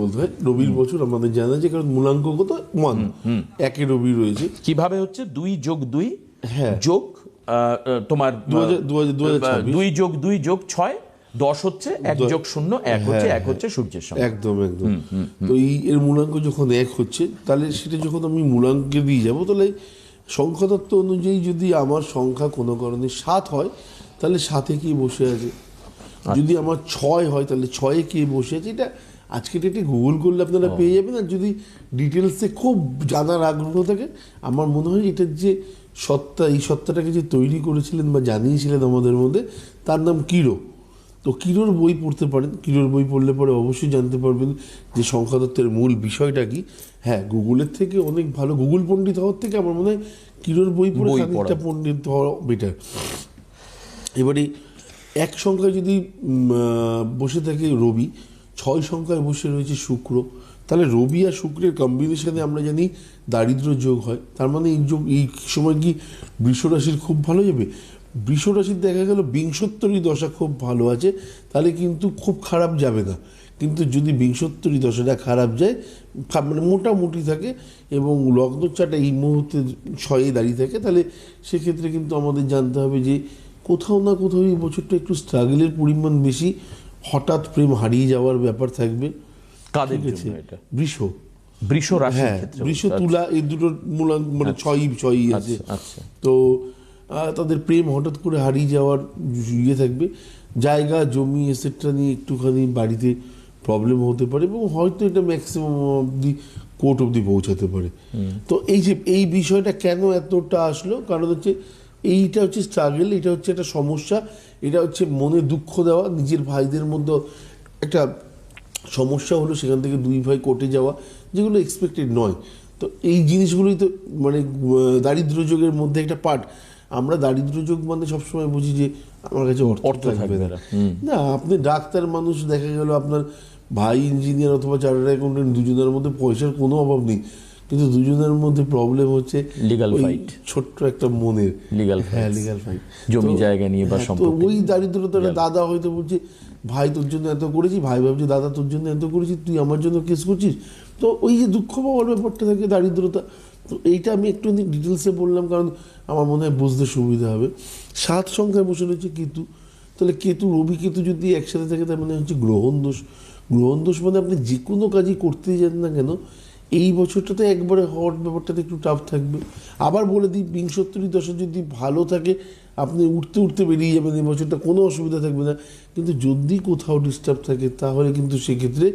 বলতে হয় রবির বছর আমাদের জানা যায়, কারণ মূলাঙ্ক কত 1 একে রবি রয়েছে। কিভাবে হচ্ছে 2+2 হ্যাঁ যোগ তোমার 2026 2+2+6 10 হচ্ছে 1+0 1 হচ্ছে 1 হচ্ছে সূর্যের সঙ্গে। একদম একদম। তো এর মূলাঙ্ক যখন 1 হচ্ছে, তাহলে সেটা যখন আমি মূলাঙ্কে দিয়ে যাব, তাহলে সংখ্যাতত্ত্ব অনুযায়ী যদি আমার সংখ্যা কোনো কারণে 7 হয়, তাহলে 7-এ কে বসে আছে। যদি আমার 6 হয়, তাহলে 6-এ কে বসে আছে। এটা আজকে ডেটে গুগল করলে আপনারা পেয়ে যাবেন। আর যদি ডিটেলসে খুব জানার আগ্রহ থাকে, আমার মনে হয় এটার যে সত্তা, এই সত্তাটাকে যে তৈরি করেছিলেন বা জানিয়েছিলেন আমাদের মধ্যে, তার নাম কিরো। তো কিরোর বই পড়তে পারেন। কিরোর বই পড়লে পরে অবশ্যই জানতে পারবেন যে সংখ্যাতত্ত্বের মূল বিষয়টা কি। হ্যাঁ, গুগলের থেকে অনেক ভালো, গুগল পণ্ডিত হওয়ার থেকে আমার মনে হয় কিরোর বই পড়ে খানিকটা পণ্ডিত হওয়া বেটার। এবারে 1 সংখ্যায় যদি বসে থাকে রবি, 6 সংখ্যায় বসে রয়েছে শুক্র, তাহলে রবি আর শুক্রের কম্বিনেশনে আমরা জানি দারিদ্র যোগ হয়। তার মানে এই সময় কি বৃষ রাশির খুব ভালো যাবে। বৃষ রাশির দেখা গেল বিংশোত্তরী দশা খুব ভালো আছে, তাহলে কিন্তু খুব খারাপ যাবে না। কিন্তু যদি বিংশোত্তরী দশাটা খারাপ যায়, মানে মোটামুটি থাকে এবং লগ্ন চাটা এই মুহূর্তে 6-এ দাঁড়িয়ে থাকে, তাহলে সেক্ষেত্রে কিন্তু আমাদের জানতে হবে যে কোথাও না কোথাও এই বছরটা একটু স্ট্রাগলের পরিমাণ বেশি। হঠাৎ প্রেম হারিয়ে যাওয়ার ব্যাপার থাকবে। কাদের জন্য এটা? বৃষ রাশির ক্ষেত্রে, বৃষ তুলা এই দুটোর মূলাঙ্ক মানে 6-6 আছে। তো তাদের প্রেম হঠাৎ করে হারিয়ে যাওয়ার থাকবে। জায়গা জমি এসেট্রা নিয়ে একটুখানি বাড়িতে প্রবলেম হতে পারে, এবং হয়তো এটা ম্যাক্সিমাম অবধি কোর্ট অবধি পৌঁছাতে পারে। তো এই বিষয়টা কেন এতটা আসলো, কারণ হচ্ছে এইটা হচ্ছে স্ট্রাগল, এটা হচ্ছে একটা সমস্যা, এটা হচ্ছে মনে দুঃখ দেওয়া। নিজের ভাইদের মধ্যে একটা সমস্যা হলো, সেখান থেকে 2 ভাই কোর্টে যাওয়া, যেগুলো এক্সপেক্টেড নয়। তো এই জিনিসগুলোই তো মানে দারিদ্র যোগের মধ্যে একটা পার্ট। আমরা দারিদ্র যোগ মানে সবসময় বুঝি যে আমার কাছে অর্থ থাকবে না। না, আপনি ডাক্তার মানুষ, দেখা গেল আপনার ভাই ইঞ্জিনিয়ার অথবা চার্টার্ড অ্যাকাউন্টেন্ট, দুজনের মধ্যে পয়সার কোনো অভাব নেই, কিন্তু দুজনের মধ্যে প্রবলেম হচ্ছে লিগ্যাল ফাইট, ছোট্ট একটা মনের লিগ্যাল ফাইট, জমি জায়গা নিয়ে বা সম্পত্তি। তো ওই দারিদ্রতা, দাদা হয়তো বলছে ভাই তোর জন্য এত করেছি, ভাই ভাবছে দাদা তোর জন্য এত করেছি, তুই আমার জন্য কেস করছিস। তো ওই যে দুঃখ পাওয়ার ব্যাপারটা থাকে, দারিদ্রতা। তো এইটা আমি একটু ডিটেলসে বললাম, কারণ আমার মনে হয় বুঝতে সুবিধা হবে। 7 সংখ্যায় বসে রয়েছে কেতু, তাহলে কেতু রবি কেতু যদি একসাথে থাকে, তার মানে হচ্ছে গ্রহণ দোষ। গ্রহণ দোষ মানে আপনি যে কোনো কাজই করতেই যান না কেন, এই বছরটাতে একবারে হওয়ার ব্যাপারটাতে একটু টাফ থাকবে। আবার বলে দিই, বিংশোত্তরী দশা যদি ভালো থাকে, আপনি উঠতে উঠতে বেরিয়ে যাবেন এই বছরটা, কোনো অসুবিধা থাকবে না। কিন্তু যদি কোথাও ডিস্টার্ব থাকে, তাহলে কিন্তু সেক্ষেত্রে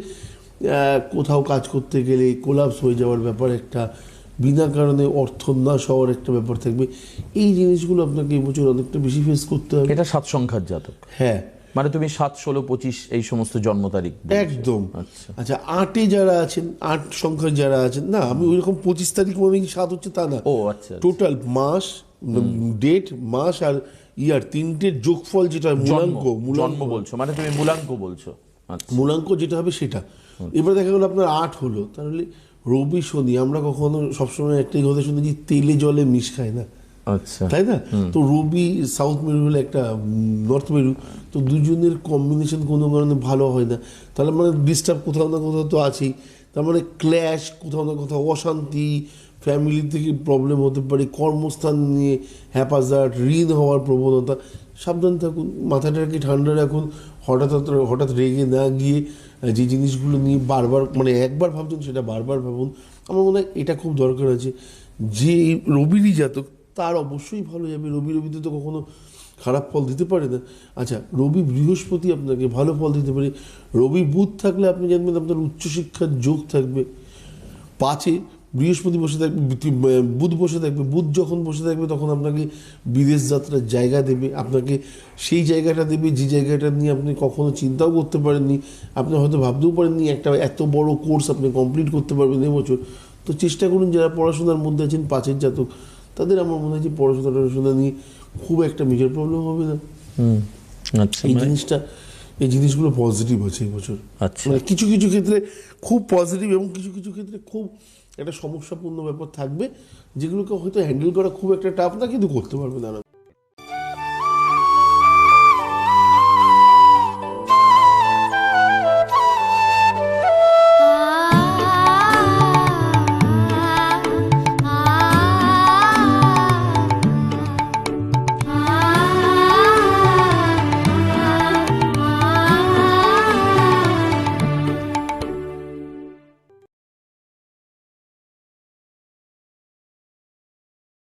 কোথাও কাজ করতে গেলে কোলাপস হয়ে যাওয়ার ব্যাপার একটা, বিনা কারণে অর্থ নাশ হওয়ার একটা ব্যাপার থাকবে। এই জিনিসগুলো আপনাকে এই বছর অনেকটা বেশি ফেস করতে হবে। এটা 7 সংখ্যার জাতক। হ্যাঁ, মানে তুমি 7, 16, 25 এই সমস্ত জন্ম তারিখ একদম। আচ্ছা, 8-এ যারা আছেন, 8 সংখ্যায় যারা আছেন, না আমি ওইরকম 25 তারিখ মানে 7 হচ্ছে তা না। ও আচ্ছা, টোটাল মাস, ডেট, মাস আর ইয়ার, তিনটের যোগফল যেটা মূলাঙ্ক বলছো, মানে তুমি মূলাঙ্ক বলছো। মূলাঙ্ক যেটা হবে সেটা। এবার দেখা গেলো আপনার 8 হলো, তাহলে রবি শনি, আমরা কখনো সবসময় একটাই কথা শুনেছি, তেলে জলে মিশ খায় না, তাই না? তো রবি সাউথ মেরু হলে একটা নর্থ মেরু, তো দুজনের কম্বিনেশন কোনো কারণে ভালো হয় না, তাহলে মানে ডিস্টার্ব কোথাও না কোথাও তো আছেই। তার মানে ক্ল্যাশ, কোথাও না কোথাও অশান্তি, ফ্যামিলি থেকে প্রবলেম হতে পারে, কর্মস্থান নিয়ে হ্যাপাজার্ড, ঋণ হওয়ার প্রবণতা। সাবধান থাকুন, মাথাটাকে ঠান্ডা রাখুন, হঠাৎ রেগে না গিয়ে যে জিনিসগুলো নিয়ে বারবার, মানে একবার ভাবছেন সেটা বারবার ভাবুন। আমার মনে হয় এটা খুব দরকার আছে। যে রবিরই জাতক, তার অবশ্যই ভালো যাবে। রবিতে তো কখনো খারাপ ফল দিতে পারে না। আচ্ছা, রবি বৃহস্পতি আপনাকে ভালো ফল দিতে পারে। রবি বুধ থাকলে আপনি জানবেন আপনার উচ্চশিক্ষার যোগ থাকবে। 5-এ বৃহস্পতি বসে থাকবে, বুধ বসে থাকবে। বুধ যখন বসে থাকবে তখন আপনাকে বিদেশ যাত্রার জায়গা দেবে, আপনাকে সেই জায়গাটা দেবে যে জায়গাটা নিয়ে আপনি কখনো চিন্তাও করতে পারেননি, আপনি হয়তো ভাবতেও পারেননি একটা এত বড় কোর্স আপনি কমপ্লিট করতে পারবেন এবছর। তো চেষ্টা করুন, যারা পড়াশোনার মধ্যে আছেন 5-এর জাতক, তাদের আমার মনে হয় যে পড়াশোনা নিয়ে খুব একটা মেজর প্রবলেম হবে না। এই জিনিসগুলো পজিটিভ আছে এই বছর। মানে কিছু কিছু ক্ষেত্রে খুব পজিটিভ, এবং কিছু কিছু ক্ষেত্রে খুব একটা সমস্যাপূর্ণ ব্যাপার থাকবে, যেগুলোকে হয়তো হ্যান্ডেল করা খুব একটা টাফ না, কিন্তু করতে পারবে না।